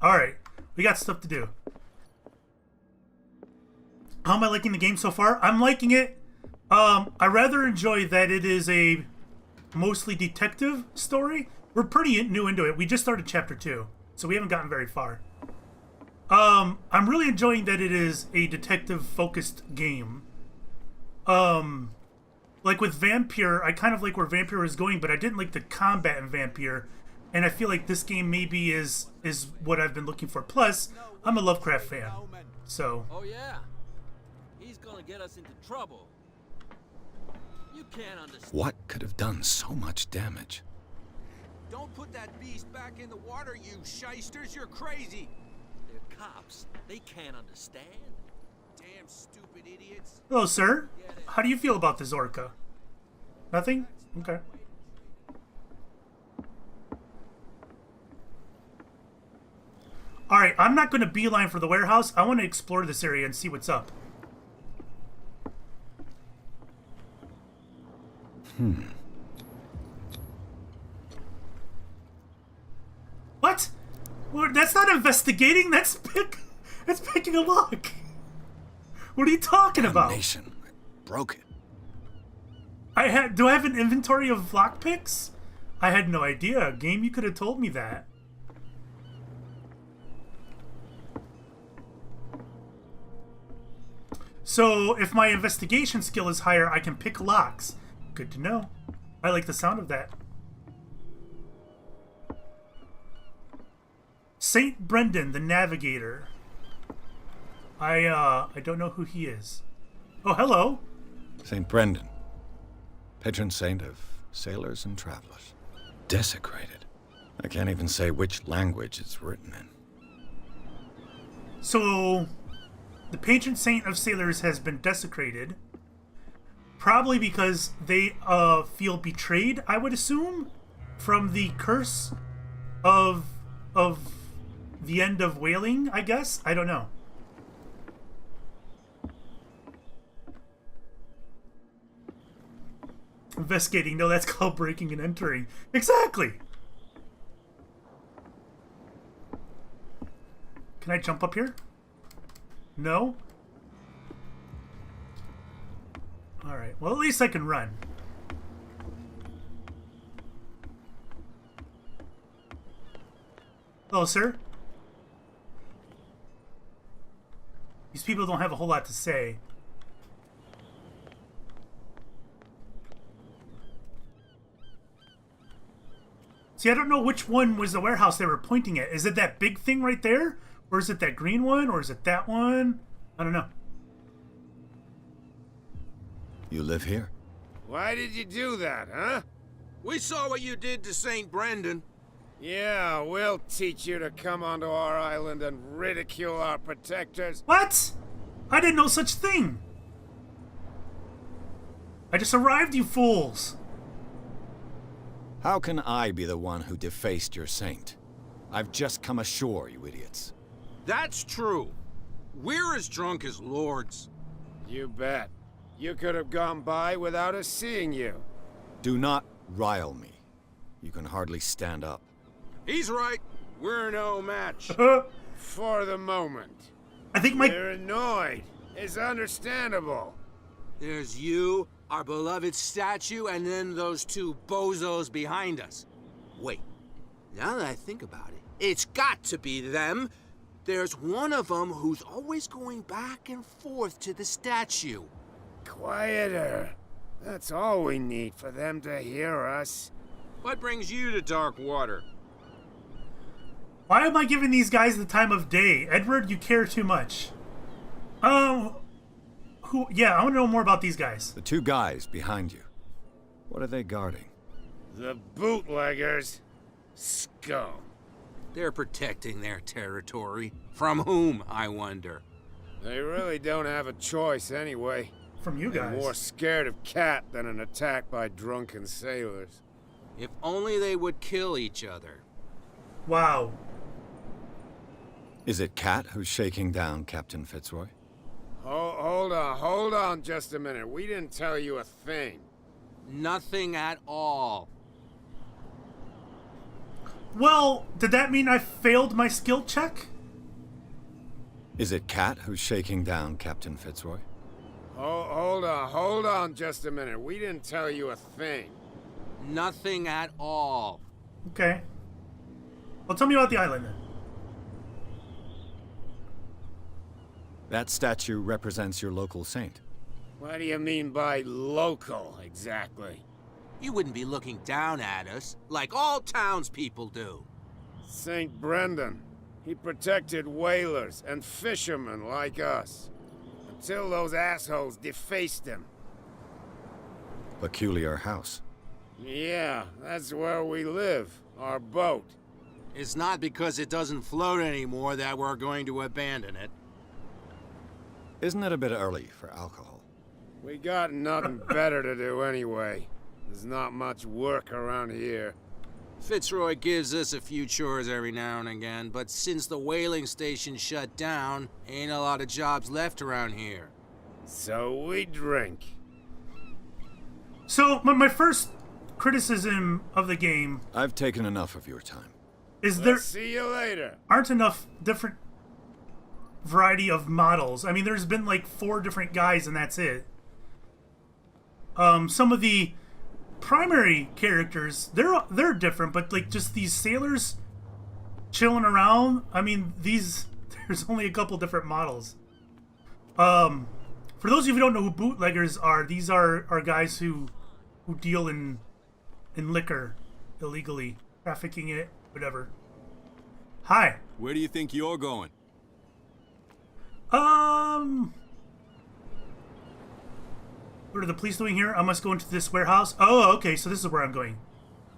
Alright, we got stuff to do. How am I liking the game so far? I'm liking it. I rather enjoy that it is a mostly detective story. We're pretty new into it. We just started chapter 2, so we haven't gotten very far. I'm really enjoying that it is a detective-focused game. Like with Vampire, I kind of like where Vampire is going, but I didn't like the combat in Vampire, and I feel like this game maybe is what I've been looking for. Plus, I'm a Lovecraft fan, so... Oh yeah, he's gonna get us into trouble. You can't understand. What could have done so much damage? Don't put that beast back in the water, you shysters. You're crazy. They're cops. They can't understand. Damn stupid idiots. Hello, sir. How do you feel about this orca? Nothing? Okay. Alright, I'm not going to beeline for the warehouse. I want to explore this area and see what's up. What? Well, that's not investigating. That's picking a lock. What are you talking about? Damnation. I broke it. Do I have an inventory of lockpicks? I had no idea. Game, you could have told me that. So, if my investigation skill is higher, I can pick locks. Good to know. I like the sound of that. Saint Brendan, the Navigator. I don't know who he is. Oh, hello. St. Brendan, patron saint of sailors and travelers. Desecrated. I can't even say which language it's written in. So, the patron saint of sailors has been desecrated. Probably because they feel betrayed, I would assume, from the curse of the end of whaling, I guess? I don't know. Investigating. No, that's called breaking and entering. Exactly! Can I jump up here? No? Alright, well at least I can run. Hello, sir. These people don't have a whole lot to say. See, I don't know which one was the warehouse they were pointing at. Is it that big thing right there? Or is it that green one? Or is it that one? I don't know. You live here? Why did you do that, huh? We saw what you did to St. Brendan. Yeah, we'll teach you to come onto our island and ridicule our protectors. What? I didn't know such thing. I just arrived, you fools. How can I be the one who defaced your saint? I've just come ashore, you idiots. That's true. We're as drunk as lords. You bet. You could have gone by without us seeing you. Do not rile me. You can hardly stand up. He's right. We're no match. For the moment. I think my... We're annoyed. It's understandable. There's you, our beloved statue, and then those two bozos behind us. Wait, now that I think about it, it's got to be them. There's one of them who's always going back and forth to the statue. Quieter. That's all we need for them to hear us. What brings you to dark water? Why am I giving these guys the time of day? Edward, you care too much. Yeah, I want to know more about these guys. The two guys behind you. What are they guarding? The bootleggers. Scum. They're protecting their territory. From whom, I wonder? They really don't have a choice anyway. From you They're guys. more scared of Cat than an attack by drunken sailors. If only they would kill each other. Wow. Is it Cat who's shaking down Captain Fitzroy? Hold on just a minute. We didn't tell you a thing. Nothing at all. Well, did that mean I failed my skill check? Is it Cat who's shaking down Captain Fitzroy? Oh, hold on just a minute. We didn't tell you a thing. Nothing at all. Okay. Well, tell me about the island then. That statue represents your local saint. What do you mean by local, exactly? You wouldn't be looking down at us like all townspeople do. St. Brendan. He protected whalers and fishermen like us. Until those assholes defaced him. Peculiar house. Yeah, that's where we live. Our boat. It's not because it doesn't float anymore that we're going to abandon it. Isn't it a bit early for alcohol? We got nothing better to do anyway. There's not much work around here. Fitzroy gives us a few chores every now and again, but since the whaling station shut down, ain't a lot of jobs left around here. So we drink. So, my first criticism of the game I've taken enough of your time. is there Let's see you later. aren't enough different variety of models. I mean, there's been like 4 different guys and that's it. Some of the primary characters, they're different, but like just these sailors chilling around, I mean, there's only a couple different models. For those of you who don't know who bootleggers are, these are guys who deal in liquor illegally, trafficking it, whatever. Hi. Where do you think you're going? What are the police doing here? I must go into this warehouse. Oh, okay, so this is where I'm going.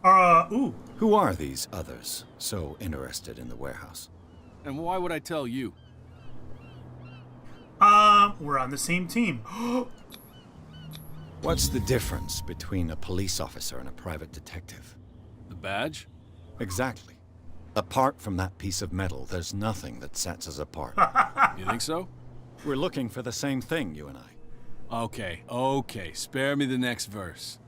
Ooh. Who are these others so interested in the warehouse? And why would I tell you? We're on the same team. What's the difference between a police officer and a private detective? The badge? Exactly. Apart from that piece of metal, there's nothing that sets us apart. You think so? We're looking for the same thing, you and I. Okay, spare me the next verse.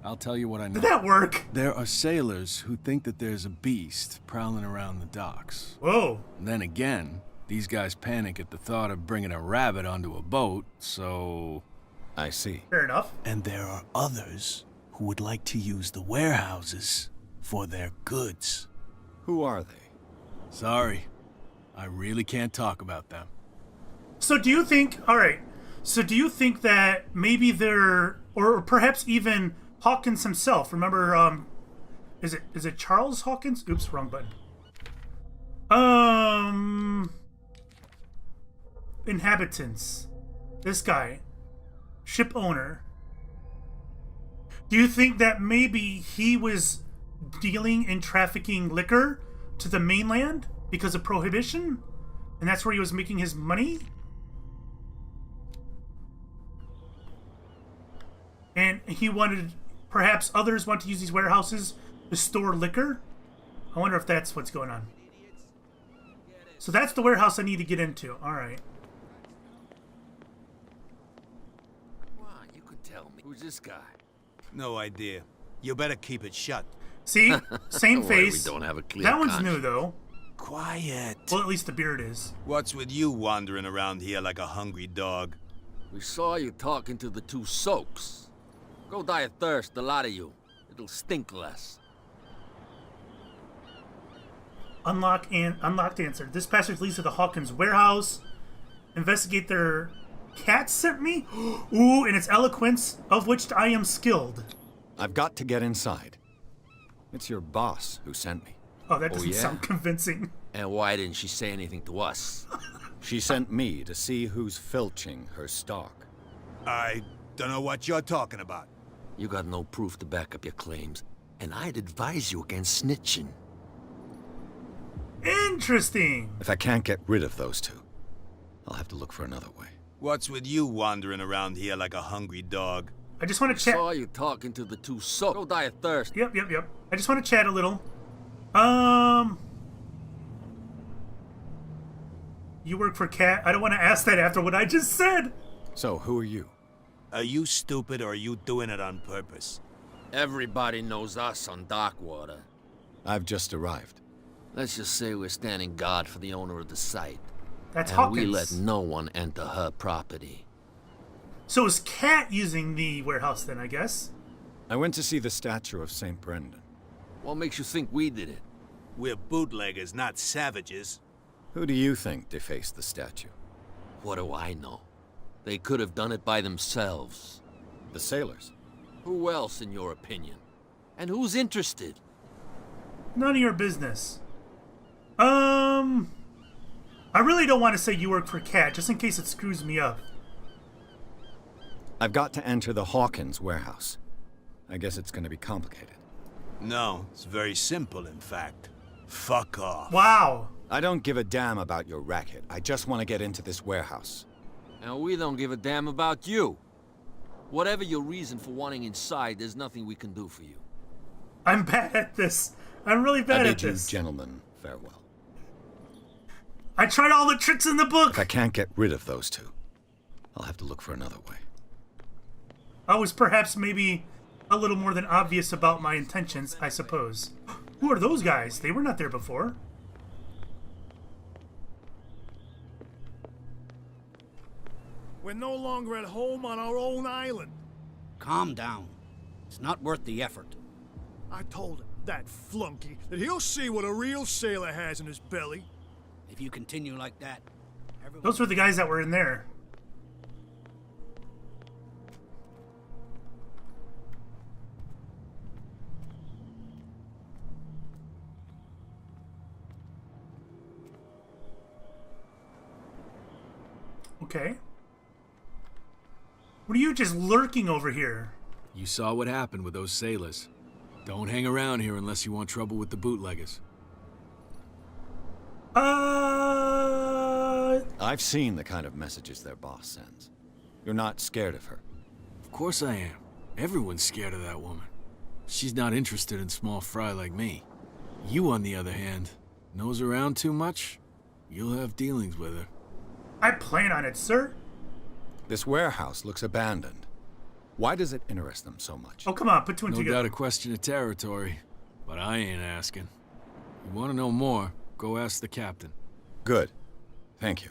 I'll tell you what I know. Did that work? There are sailors who think that there's a beast prowling around the docks. Whoa. Then again, these guys panic at the thought of bringing a rabbit onto a boat, so... I see. Fair enough. And there are others who would like to use the warehouses for their goods. Who are they? Sorry, I really can't talk about them. So do you think, alright, so do you think that maybe they're, or perhaps even Hawkins himself, remember, is it Charles Hawkins? Oops, wrong button. Inhabitants. This guy. Ship owner. Do you think that maybe he was dealing and trafficking liquor to the mainland because of prohibition? And that's where he was making his money? And he wanted, perhaps others want to use these warehouses to store liquor? I wonder if that's what's going on. So that's the warehouse I need to get into. Alright. Wow, you could tell me. Who's this guy? No idea. You better keep it shut. See? Same Don't worry, face. we don't have a clear That one's conscience. new, though. Quiet. Well, at least the beard is. What's with you wandering around here like a hungry dog? We saw you talking to the 2 soaks. Go die of thirst, the lot of you. It'll stink less. Unlocked answer. This passage leads to the Hawkins warehouse. Investigate their cat sent me? Ooh, and its eloquence, of which I am skilled. I've got to get inside. It's your boss who sent me. Oh, that doesn't yeah? sound convincing. And why didn't she say anything to us? She sent me to see who's filching her stock. I don't know what you're talking about. You got no proof to back up your claims, and I'd advise you against snitching. Interesting. If I can't get rid of those 2, I'll have to look for another way. What's with you wandering around here like a hungry dog? I just want to I chat. saw you talking to the 2 soaks. Go die of thirst. Yep. I just want to chat a little. You work for Cat? I don't want to ask that after what I just said. So, who are you? Are you stupid or are you doing it on purpose? Everybody knows us on Darkwater. I've just arrived. Let's just say we're standing guard for the owner of the site. That's And Hawkins. we let no one enter her property. So is Cat using the warehouse then, I guess? I went to see the statue of St. Brendan. What makes you think we did it? We're bootleggers, not savages. Who do you think defaced the statue? What do I know? They could have done it by themselves. The sailors. Who else, in your opinion? And who's interested? None of your business. I really don't want to say you work for Cat, just in case it screws me up. I've got to enter the Hawkins warehouse. I guess it's going to be complicated. No, it's very simple, in fact. Fuck off. Wow. I don't give a damn about your racket. I just want to get into this warehouse. And we don't give a damn about you. Whatever your reason for wanting inside, there's nothing we can do for you. I'm bad at this. I'm really I bad bid at you this. gentlemen farewell. I tried all the tricks in the book. If I can't get rid of those two, I'll have to look for another way. I was perhaps maybe a little more than obvious about my intentions, I suppose. Who are those guys? They were not there before. We're no longer at home on our own island. Calm down. It's not worth the effort. I told him, that flunky, that he'll see what a real sailor has in his belly. If you continue like that, everyone... Those were the guys that were in there. Okay. What are you just lurking over here? You saw what happened with those sailors. Don't hang around here unless you want trouble with the bootleggers. I've seen the kind of messages their boss sends. You're not scared of her. Of course I am. Everyone's scared of that woman. She's not interested in small fry like me. You, on the other hand, nose around too much, you'll have dealings with her. I plan on it, sir. This warehouse looks abandoned. Why does it interest them so much? Oh, come on, put two and No together. doubt a question of territory, but I ain't asking. You want to know more, go ask the captain. Good. Thank you.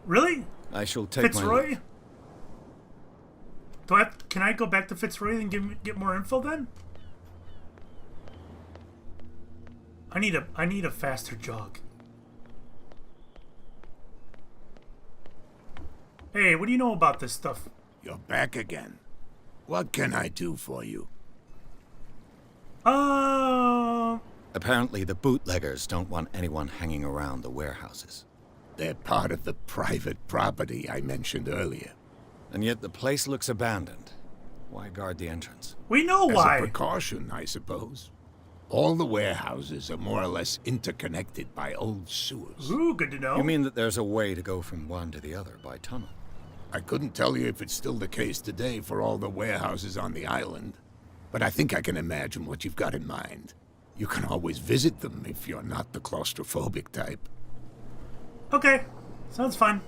Really? I shall take my Fitzroy? leave. Can I go back to Fitzroy and get more info then? I need a faster jog. Hey, what do you know about this stuff? You're back again. What can I do for you? Apparently the bootleggers don't want anyone hanging around the warehouses. They're part of the private property I mentioned earlier. And yet the place looks abandoned. Why guard the entrance? We know As why. a precaution, I suppose. All the warehouses are more or less interconnected by old sewers. Ooh, good to know. You mean that there's a way to go from one to the other by tunnel? I couldn't tell you if it's still the case today for all the warehouses on the island, but I think I can imagine what you've got in mind. You can always visit them if you're not the claustrophobic type. Okay, sounds fun.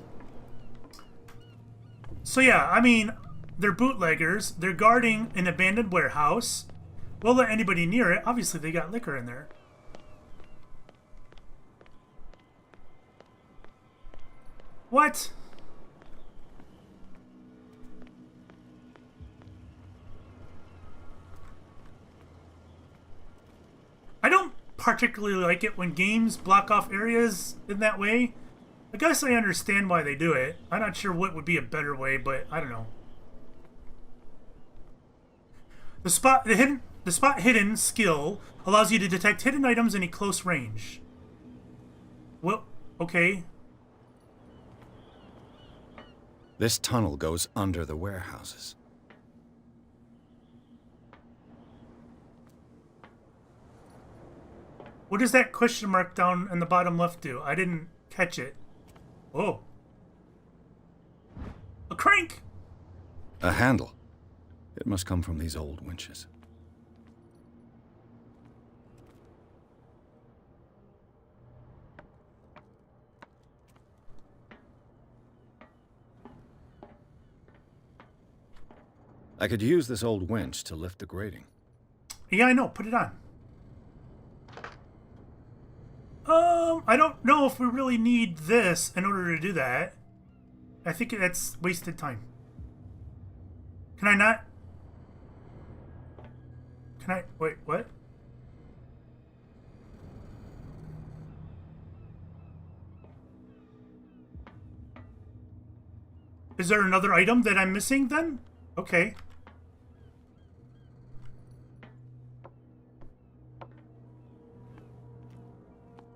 So yeah, I mean, they're bootleggers. They're guarding an abandoned warehouse. Won't let anybody near it. Obviously, they got liquor in there. What? I don't particularly like it when games block off areas in that way. I guess I understand why they do it. I'm not sure what would be a better way, but I don't know. The spot hidden skill allows you to detect hidden items in a close range. Well, okay. This tunnel goes under the warehouses. What does that question mark down in the bottom left do? I didn't catch it. Oh. A crank! A handle. It must come from these old winches. I could use this old winch to lift the grating. Yeah, I know. Put it on. I don't know if we really need this in order to do that. I think that's wasted time. Can I not? Can I? Wait, what? Is there another item that I'm missing then? Okay.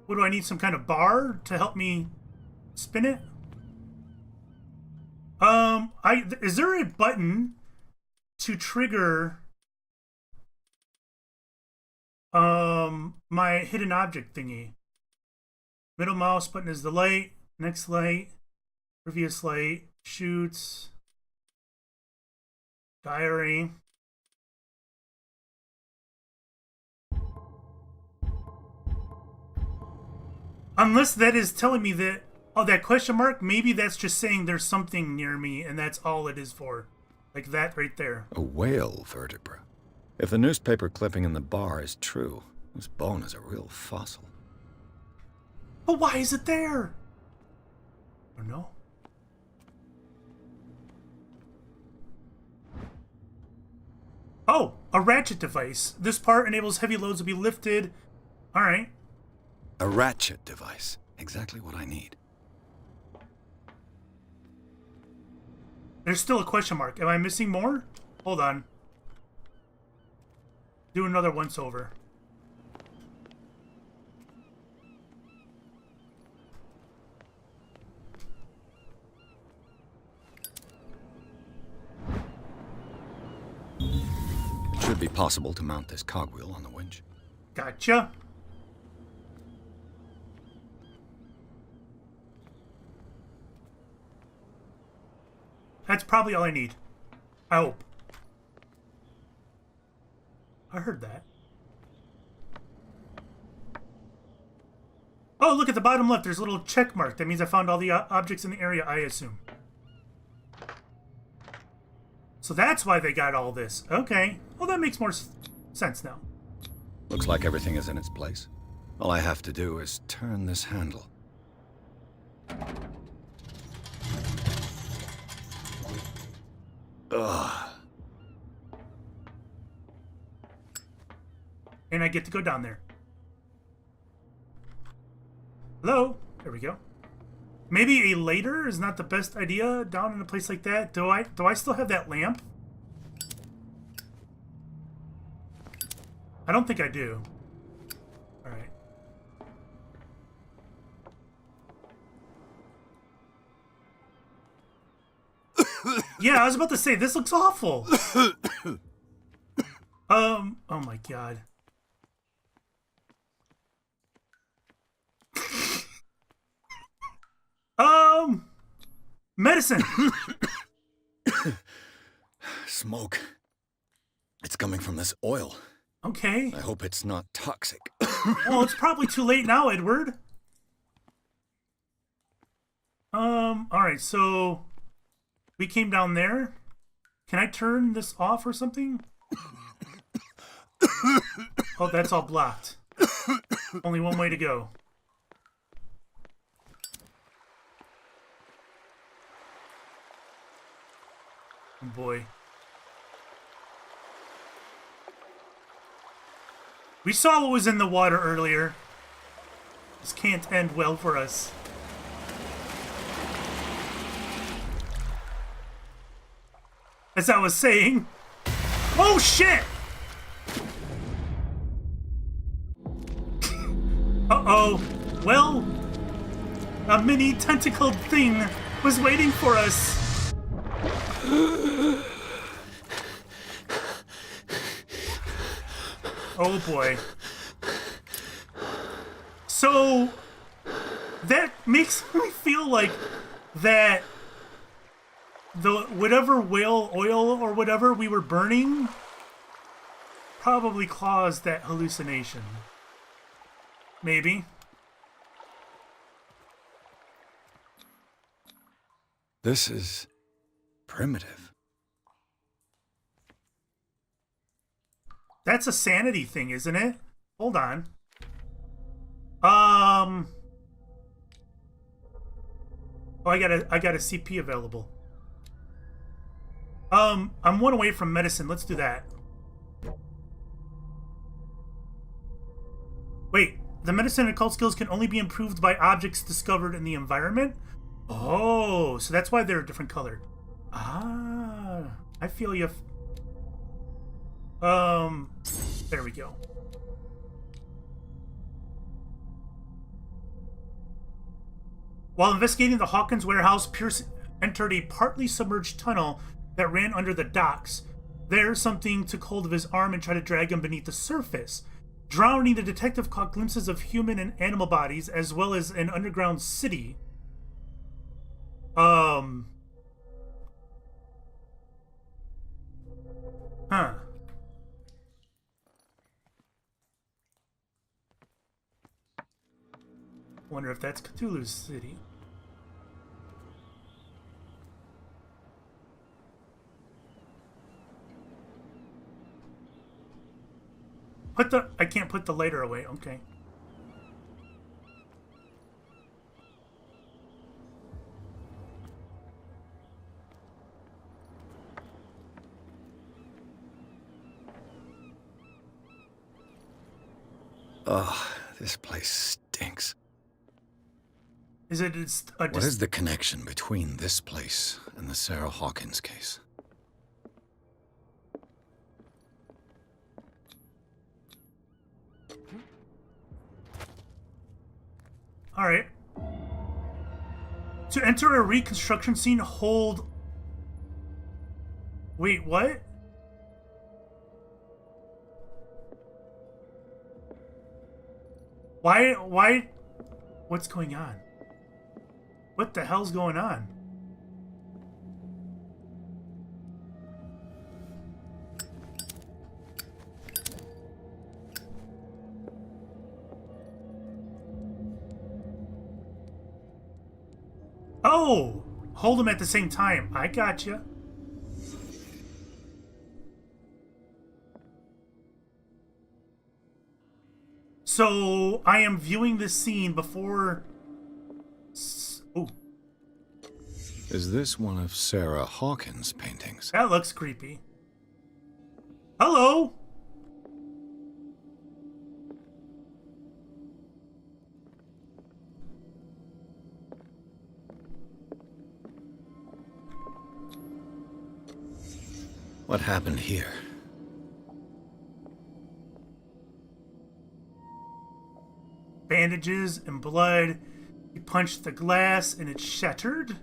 What do I need? Some kind of bar to help me spin it? Is there a button to trigger my hidden object thingy? Middle mouse button is the light, next light, previous light, shoots, diary. Unless that is telling me that, oh, that question mark, maybe that's just saying there's something near me and that's all it is for. Like that right there. A whale vertebra. If the newspaper clipping in the bar is true, this bone is a real fossil. But why is it there? I don't know. Oh, a ratchet device. This part enables heavy loads to be lifted. All right. A ratchet device. Exactly what I need. There's still a question mark. Am I missing more? Hold on. Do another once over. It should be possible to mount this cogwheel on the winch. Gotcha. That's probably all I need. I hope. I heard that. Oh, look at the bottom left. There's a little check mark. That means I found all the objects in the area, I assume. So that's why they got all this. Okay. Well, that makes more sense now. Looks like everything is in its place. All I have to do is turn this handle. Ugh. And I get to go down there. Hello? There we go. Maybe a later is not the best idea down in a place like that. Do I still have that lamp? I don't think I do. Alright. Yeah, I was about to say, this looks awful. Oh my god. Medicine. Smoke. It's coming from this oil. Okay. I hope it's not toxic. Well, it's probably too late now, Edward. Alright, so we came down there. Can I turn this off or something? Oh, that's all blocked. Only one way to go. Oh boy. We saw what was in the water earlier. This can't end well for us. As I was saying. Oh shit! Uh-oh. Well, a mini tentacled thing was waiting for us. Oh boy. So that makes me feel like that the whatever whale oil or whatever we were burning probably caused that hallucination. Maybe. This is primitive. That's a sanity thing, isn't it? Hold on. Oh, I got a CP available. I'm one away from medicine. Let's do that. Wait, the medicine and occult skills can only be improved by objects discovered in the environment? Oh, so that's why they're a different color. Ah, I feel you. There we go. While investigating the Hawkins warehouse, Pierce entered a partly submerged tunnel that ran under the docks. There, something took hold of his arm and tried to drag him beneath the surface. Drowning, the detective caught glimpses of human and animal bodies, as well as an underground city. Huh. Wonder if that's Cthulhu's city. I can't put the lighter away. Okay. Oh, this place stinks. What is the connection between this place and the Sarah Hawkins case? All right. To enter a reconstruction scene, hold... Wait, what? Why? What's going on? What the hell's going on? Oh! Hold them at the same time. I gotcha. So, I am viewing this scene before... Oh. Is this one of Sarah Hawkins' paintings? That looks creepy. Hello! What happened here? Bandages and blood. He punched the glass and it shattered.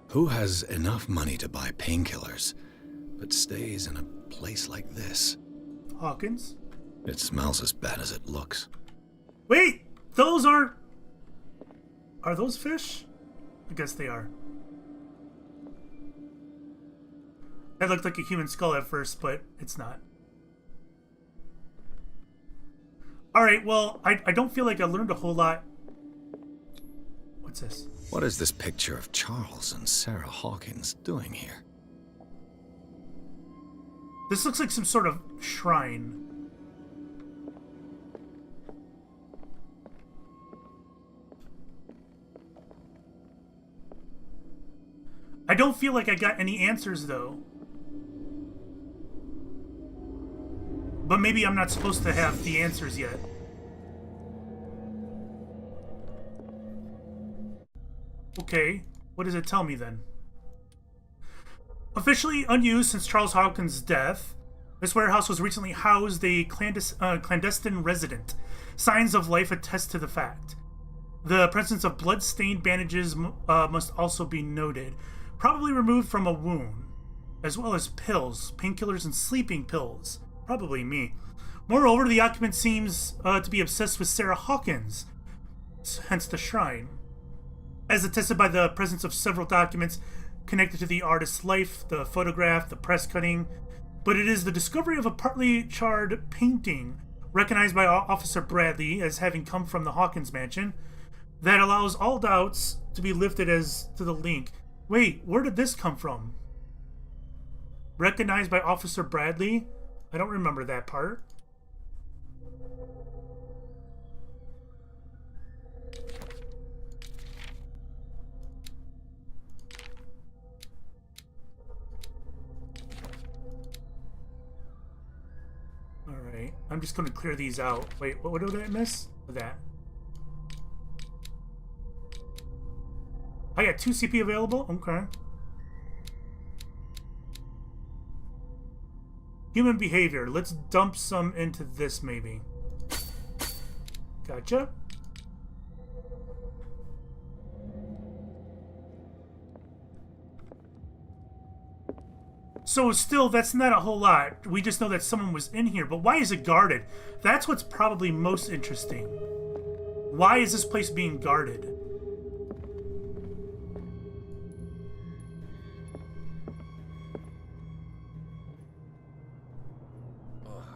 Who has enough money to buy painkillers, but stays in a place like this? Hawkins? It smells as bad as it looks. Wait! Those aren't... Are those fish? I guess they are. That looked like a human skull at first, but it's not. Alright, well, I don't feel like I learned a whole lot. What's this? What is this picture of Charles and Sarah Hawkins doing here? This looks like some sort of shrine. I don't feel like I got any answers, though. But maybe I'm not supposed to have the answers yet. Okay, what does it tell me then? Officially unused since Charles Hawkins' death, this warehouse was recently housed a clandestine resident. Signs of life attest to the fact. The presence of blood-stained bandages must also be noted, probably removed from a wound, as well as pills, painkillers, and sleeping pills. Probably me. Moreover, the occupant seems to be obsessed with Sarah Hawkins, hence the shrine. As attested by the presence of several documents connected to the artist's life, the photograph, the press cutting, but it is the discovery of a partly charred painting, recognized by Officer Bradley as having come from the Hawkins mansion, that allows all doubts to be lifted as to the link. Wait, where did this come from? Recognized by Officer Bradley? I don't remember that part. Alright, I'm just gonna clear these out. Wait, what did I miss? That. I got 2 CP available? Okay. Human behavior. Let's dump some into this, maybe. Gotcha. So still, that's not a whole lot. We just know that someone was in here. But why is it guarded? That's what's probably most interesting. Why is this place being guarded?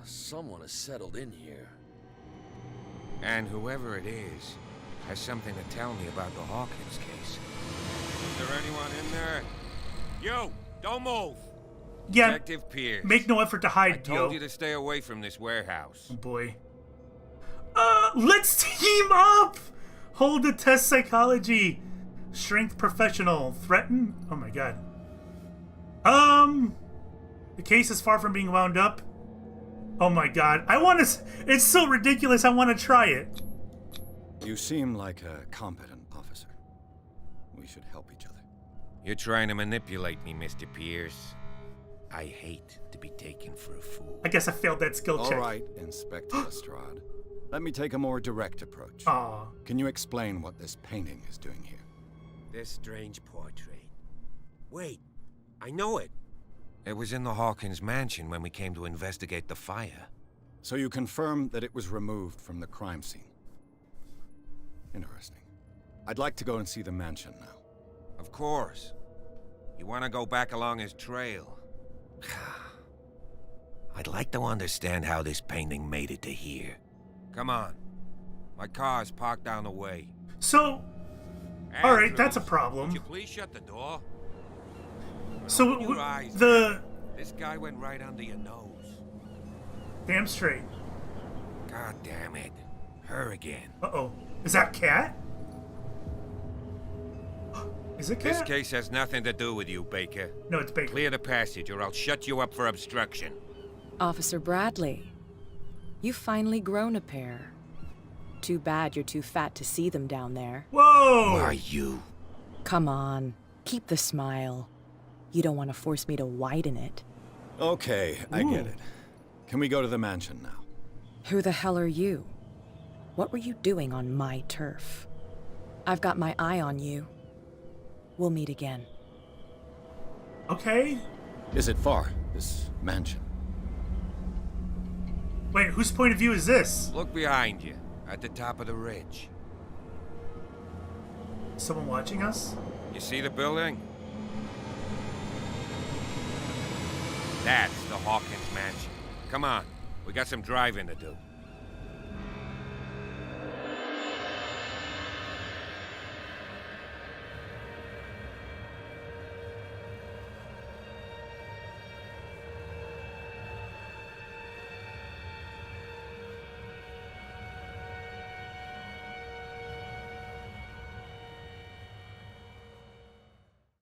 Someone has settled in here. And whoever it is has something to tell me about the Hawkins case. Is there anyone in there? You! Don't move! Yeah, Detective Pierce. Make no effort to hide, I told you to stay away from this warehouse. Oh boy. Let's team up! Hold the test psychology. Strength professional. Threaten? Oh my god. The case is far from being wound up. Oh my god. I want to... It's so ridiculous. I want to try it. You seem like a competent officer. We should help each other. You're trying to manipulate me, Mr. Pierce. I hate to be taken for a fool. I guess I failed that skill check. All right, Inspector Lestrade. Let me take a more direct approach. Aw. Can you explain what this painting is doing here? This strange portrait. Wait, I know it. It was in the Hawkins mansion when we came to investigate the fire. So you confirm that it was removed from the crime scene? Interesting. I'd like to go and see the mansion now. Of course. You want to go back along his trail? I'd like to understand how this painting made it to here. Come on. My car's parked down the way. So... Alright, that's a problem. Would you please shut the door? So, Open your eyes, the... This guy went right under your nose. Damn straight. God damn it. Her again. Uh-oh. Is that Cat? Is it Cat? This case has nothing to do with you, Baker. No, it's Baker. Clear the passage or I'll shut you up for obstruction. Officer Bradley, you've finally grown a pair. Too bad you're too fat to see them down there. Whoa! Who are you? Come on, keep the smile. You don't want to force me to widen it. Okay, I get it. Can we go to the mansion now? Who the hell are you? What were you doing on my turf? I've got my eye on you. We'll meet again. Okay. Is it far, this mansion? Wait, whose point of view is this? Look behind you, at the top of the ridge. Someone watching us? You see the building? That's the Hawkins mansion. Come on, we got some driving to do.